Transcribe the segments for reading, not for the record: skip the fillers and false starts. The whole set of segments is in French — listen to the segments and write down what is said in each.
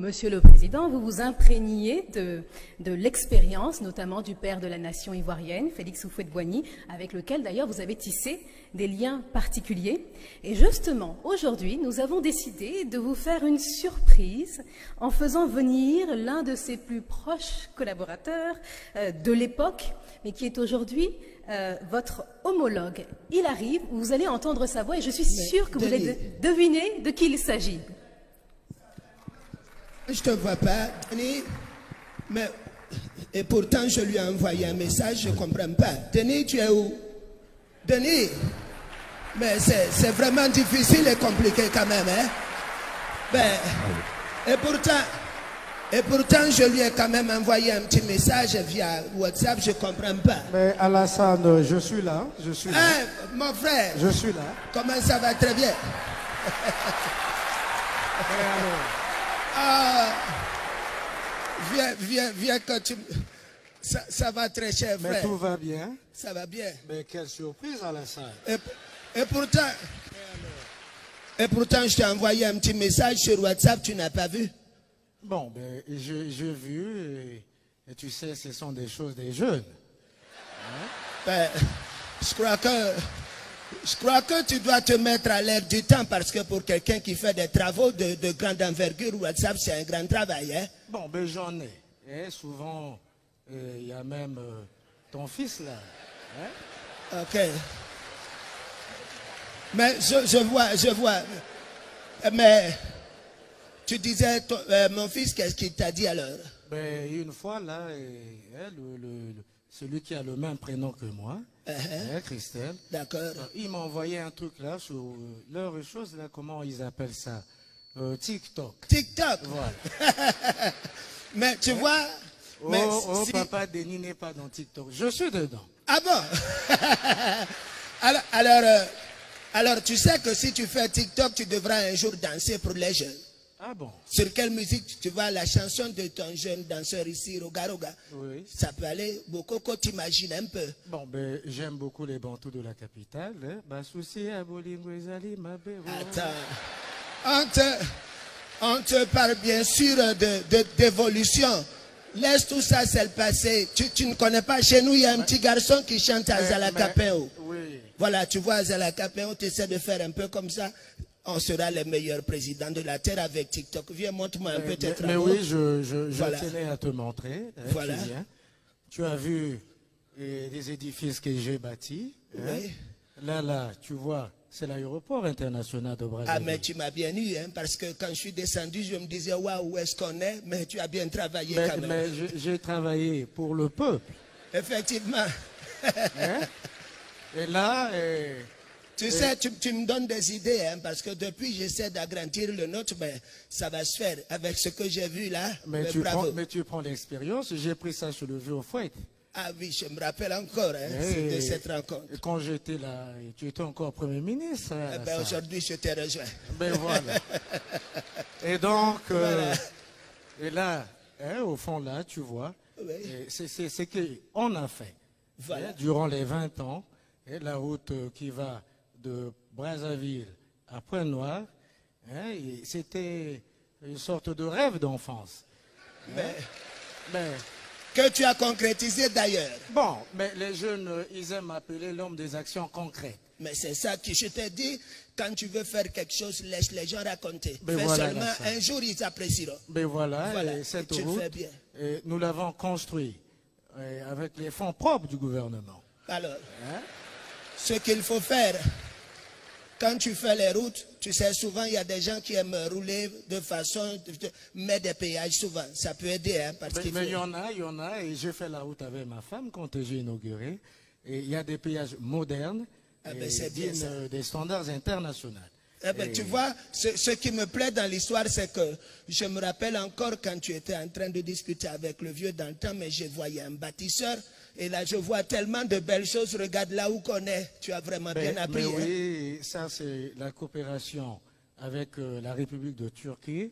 Monsieur le Président, vous vous imprégniez de l'expérience, notamment du père de la nation ivoirienne, Félix Houphouët-Boigny, avec lequel d'ailleurs vous avez tissé des liens particuliers. Et justement, aujourd'hui, nous avons décidé de vous faire une surprise en faisant venir l'un de ses plus proches collaborateurs de l'époque, mais qui est aujourd'hui votre homologue. Il arrive, vous allez entendre sa voix et je suis sûre que vous allez deviner de qui il s'agit. Je te vois pas, Denis, mais et pourtant je lui ai envoyé un message, je ne comprends pas. Denis, tu es où? Denis, mais c'est vraiment difficile et compliqué quand même, hein? Ben, et pourtant je lui ai quand même envoyé un petit message via WhatsApp, je ne comprends pas. Mais Alassane, je suis là, je suis là. Hein, mon frère, je suis là. Comment ça va? Très bien. Ah, viens quand tu... Ça va très cher, frère. Mais tout va bien. Ça va bien. Mais quelle surprise, Alassane. Et pourtant, je t'ai envoyé un petit message sur WhatsApp, tu n'as pas vu? Bon, ben, j'ai vu, et tu sais, ce sont des choses des jeunes. Hein? Ben, je crois que tu dois te mettre à l'air du temps parce que pour quelqu'un qui fait des travaux de grande envergure, WhatsApp, c'est un grand travail. Hein? Bon, ben j'en ai. Et souvent, il y a même ton fils là. Hein? Ok. Mais je vois. Mais tu disais, mon fils, qu'est-ce qu'il t'a dit alors? Ben, une fois là, celui qui a le même prénom que moi, Christelle. D'accord. Il m'a envoyé un truc là sur leur chose là, comment ils appellent ça? TikTok. TikTok. Voilà. Mais tu vois. Mais si... papa, Denis n'est pas dans TikTok. Je suis dedans. Ah bon? alors, tu sais que si tu fais TikTok, tu devras un jour danser pour les jeunes. Ah bon? Sur quelle musique tu vois la chanson de ton jeune danseur ici, Roga Roga? Oui. Ça peut aller beaucoup, t'imagines un peu. Bon, ben, j'aime beaucoup les bantous de la capitale. Attends. On te parle bien sûr d'évolution. Laisse tout ça, c'est le passé. Tu ne connais pas, chez nous, il y a un petit garçon qui chante à Zalakapéo. Oui. Voilà, tu vois, à Zalakapéo, tu essaies de faire un peu comme ça. On sera les meilleurs présidents de la Terre avec TikTok. Viens, montre-moi un peu tes travaux. Mais oui, je tenais à te montrer. Voilà. Tu as vu les édifices que j'ai bâtis. Oui. Là, tu vois, c'est l'aéroport international de Brazzaville. Ah, mais tu m'as bien eu, hein, parce que quand je suis descendu, je me disais, waouh, où est-ce qu'on est? Mais tu as bien travaillé quand même. Mais j'ai travaillé pour le peuple. Effectivement. Hein? Et là... Tu sais, tu me donnes des idées, hein, parce que depuis, j'essaie d'agrandir le nôtre, mais ça va se faire avec ce que j'ai vu là. Mais tu prends l'expérience, j'ai pris ça sur le vieux au fouet. Ah oui, je me rappelle encore de cette rencontre. Quand j'étais là, tu étais encore Premier ministre. Aujourd'hui, je t'ai rejoint. Ben voilà. Et donc, voilà. Et là, au fond là, tu vois, oui. C'est ce qu'on a fait. Voilà. Durant les 20 ans, la route qui va de Brazzaville à Pointe-Noire, c'était une sorte de rêve d'enfance. Mais que tu as concrétisé d'ailleurs. Bon, mais les jeunes, ils aiment appeler l'homme des actions concrètes. Mais c'est ça que je t'ai dit, quand tu veux faire quelque chose, laisse les gens raconter. Mais fais voilà, seulement, un jour ils apprécieront. Mais voilà, et cette tu route, le fais bien. Nous l'avons construit avec les fonds propres du gouvernement. Alors, ce qu'il faut faire, quand tu fais les routes, tu sais, souvent, il y a des gens qui aiment rouler de façon, mettre des péages souvent. Ça peut aider, hein, parce qu'il faut... Mais il y en a, et j'ai fait la route avec ma femme quand j'ai inauguré. Et il y a des péages modernes, des standards internationaux. Tu vois, ce qui me plaît dans l'histoire, c'est que je me rappelle encore quand tu étais en train de discuter avec le vieux dans le temps, mais je voyais un bâtisseur. Et là, je vois tellement de belles choses. Regarde là où qu'on est. Tu as vraiment bien appris. Mais oui, ça c'est la coopération avec la République de Turquie.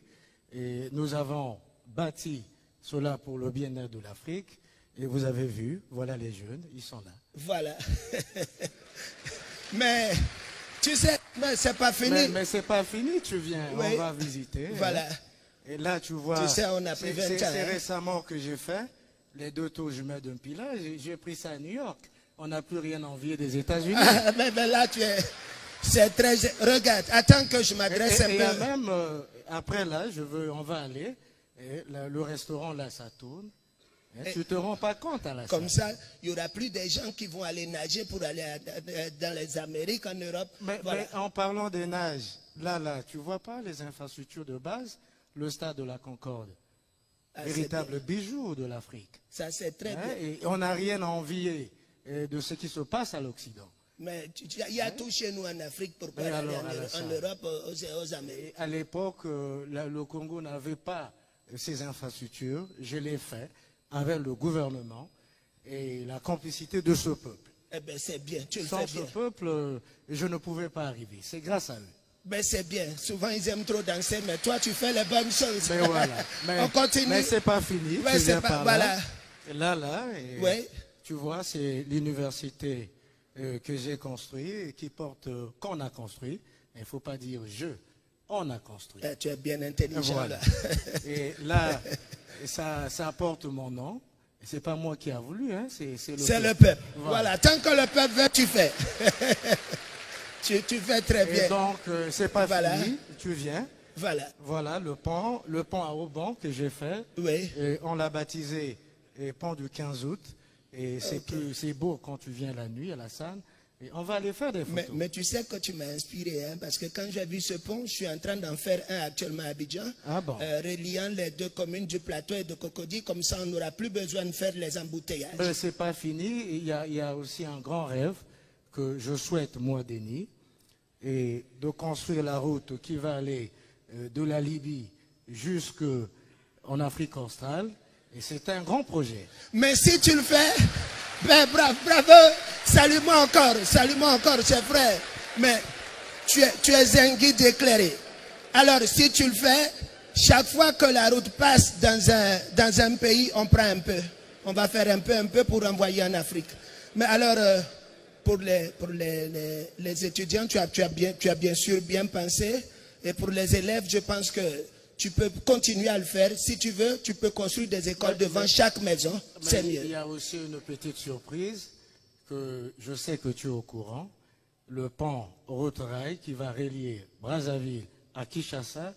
Et nous avons bâti cela pour le bien-être de l'Afrique. Et vous avez vu, voilà les jeunes, ils sont là. Voilà. Mais, tu sais, c'est pas fini. Mais c'est pas fini, tu viens, on va visiter. Voilà. Et là, tu vois, tu sais, on a pris 20 ans. C'est récemment que j'ai fait les 2 tours jumelles d'un Pilat. J'ai pris ça à New York. On n'a plus rien à envier des États-Unis. Ah, mais là, tu es... C'est très... Regarde, attends que je m'adresse un peu. Et même, après là, on va aller. Et le restaurant, là, ça tourne. Tu ne te rends pas compte à la Comme ça, il n'y aura plus des gens qui vont aller nager pour aller dans les Amériques, en Europe. Mais en parlant des nages, là, tu ne vois pas les infrastructures de base, le stade de la Concorde, véritable bijou de l'Afrique. Ça, c'est très bien. Et on n'a rien à envier de ce qui se passe à l'Occident. Mais il y a tout chez nous en Afrique, pourquoi aller en Europe, aux Amériques? À l'époque, le Congo n'avait pas ces infrastructures. Je l'ai fait avec le gouvernement et la complicité de ce peuple. Eh bien, c'est bien, tu le Sans fais ce bien. peuple, je ne pouvais pas arriver. C'est grâce à eux. Ben, c'est bien. Souvent, ils aiment trop danser, mais toi, tu fais les bonnes choses. Mais voilà. On continue. Mais c'est pas fini. Ouais, c'est pas... Voilà. Là, ouais. Tu vois, c'est l'université que j'ai construite et qui porte, qu'on a construit. Il ne faut pas dire on a construit. Tu es bien intelligent, voilà. là. Et là, ça porte mon nom. Ce n'est pas moi qui a voulu, hein, c'est le peuple. C'est le peuple. Voilà. Tant que le peuple veut, tu fais. tu fais très bien. Et donc, c'est pas fini, tu viens. Voilà, le pont à Auban que j'ai fait. Oui. Et on l'a baptisé pont du 15 août. Et c'est beau quand tu viens la nuit à la Sanne. Et on va aller faire des photos. Mais tu sais que tu m'as inspiré, hein, parce que quand j'ai vu ce pont, je suis en train d'en faire un actuellement à Abidjan, reliant les 2 communes du Plateau et de Cocody, comme ça on n'aura plus besoin de faire les embouteillages. Mais c'est pas fini, il y a aussi un grand rêve que je souhaite, moi, Denis, et de construire la route qui va aller de la Libye jusqu'en Afrique australe, et c'est un grand projet. Mais si tu le fais, ben bravo, salue-moi encore, cher frère. Mais tu es un guide éclairé. Alors, si tu le fais, chaque fois que la route passe dans un pays, on prend un peu. On va faire un peu pour envoyer en Afrique. Mais alors, pour les étudiants, tu as bien sûr bien pensé. Et pour les élèves, je pense que tu peux continuer à le faire. Si tu veux, tu peux construire des écoles devant chaque maison. C'est mieux. Il y a aussi une petite surprise que je sais que tu es au courant. Le pont Route-Rail qui va relier Brazzaville à Kinshasa.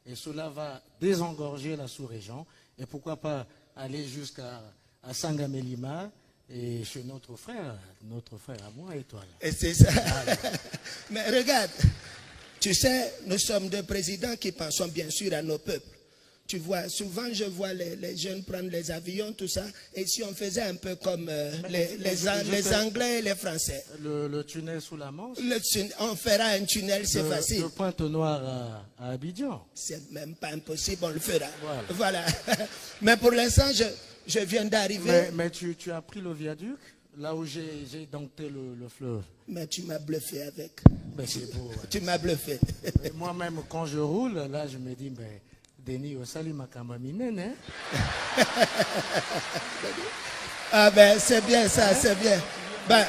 Et cela va désengorger la sous-région. Et pourquoi pas aller jusqu'à Sangamelima et chez notre frère à moi et toi. Là. Et c'est ça. Mais regarde. Tu sais, nous sommes 2 présidents qui pensons bien sûr à nos peuples. Tu vois, souvent je vois les jeunes prendre les avions, tout ça. Et si on faisait un peu comme les Anglais et les Français. Le tunnel sous la Manche. On fera un tunnel, c'est facile. De Pointe-Noire à Abidjan. C'est même pas impossible, on le fera. Voilà. Mais pour l'instant, je viens d'arriver. Mais tu as pris le viaduc, là où j'ai dompté le fleuve. Mais tu m'as bluffé avec. Mais c'est beau. Ouais. Tu m'as bluffé. Moi-même, quand je roule, là, je me dis, mais Denis, Osali Makamaminen, hein? Ah ben, c'est bien ça, c'est bien. Ben,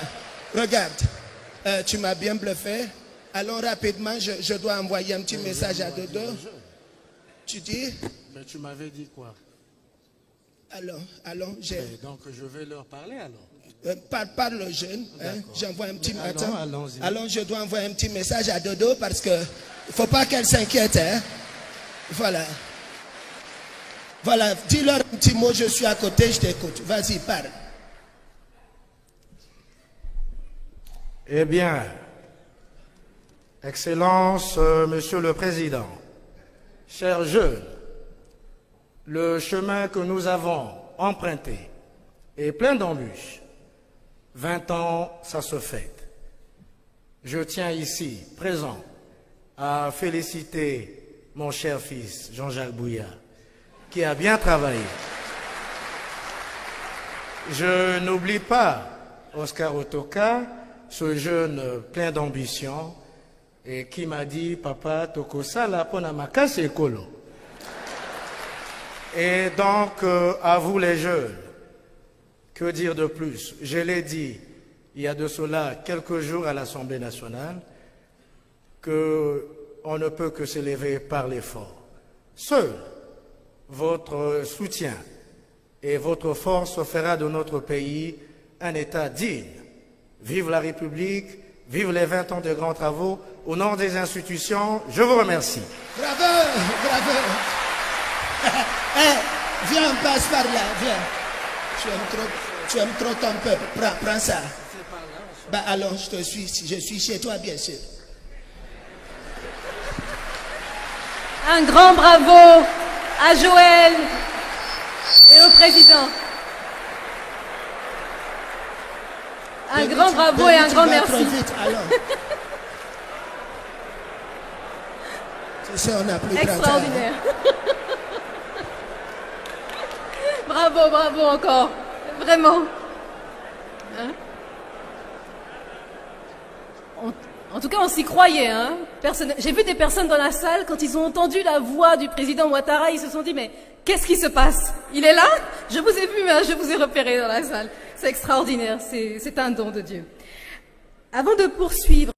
regarde, tu m'as bien bluffé. Allons rapidement, je dois envoyer un petit message à Dodo. Tu dis? Mais tu m'avais dit quoi? Allons, donc je vais leur parler alors. Parle aux jeunes, hein, j'envoie un petit allons-y. Allons, je dois envoyer un petit message à Dodo parce que il faut pas qu'elle s'inquiète, hein. Voilà, dis-leur un petit mot, je suis à côté, je t'écoute. Vas-y, parle. Eh bien, Excellence, Monsieur le Président, chers jeunes, le chemin que nous avons emprunté est plein d'embûches. 20 ans, ça se fête. Je tiens ici, présent, à féliciter mon cher fils, Jean-Jacques Bouya, qui a bien travaillé. Je n'oublie pas Oscar Otoka, ce jeune plein d'ambition, et qui m'a dit, papa, Tokosala, Ponamakase Ekolo. Et donc, à vous les jeunes, que dire de plus? Je l'ai dit il y a de cela quelques jours à l'Assemblée nationale, qu'on ne peut que s'élever par l'effort. Seul votre soutien et votre force fera de notre pays un État digne. Vive la République, vive les 20 ans de grands travaux. Au nom des institutions, je vous remercie. Bravo, bravo. Viens, on passe par là, viens. Tu aimes trop ton peuple. Prends ça. Bah alors, je te suis, je suis chez toi, bien sûr. Un grand bravo à Joël et au président. Un grand bravo et un grand merci. Vite, alors. C'est ça, on a pris extraordinaire. Bravo, bravo encore. Vraiment. Hein? En tout cas, on s'y croyait. Hein? J'ai vu des personnes dans la salle, quand ils ont entendu la voix du président Ouattara, ils se sont dit, mais qu'est-ce qui se passe? Il est là? Je vous ai vu, hein, je vous ai repéré dans la salle. C'est extraordinaire, c'est un don de Dieu. Avant de poursuivre,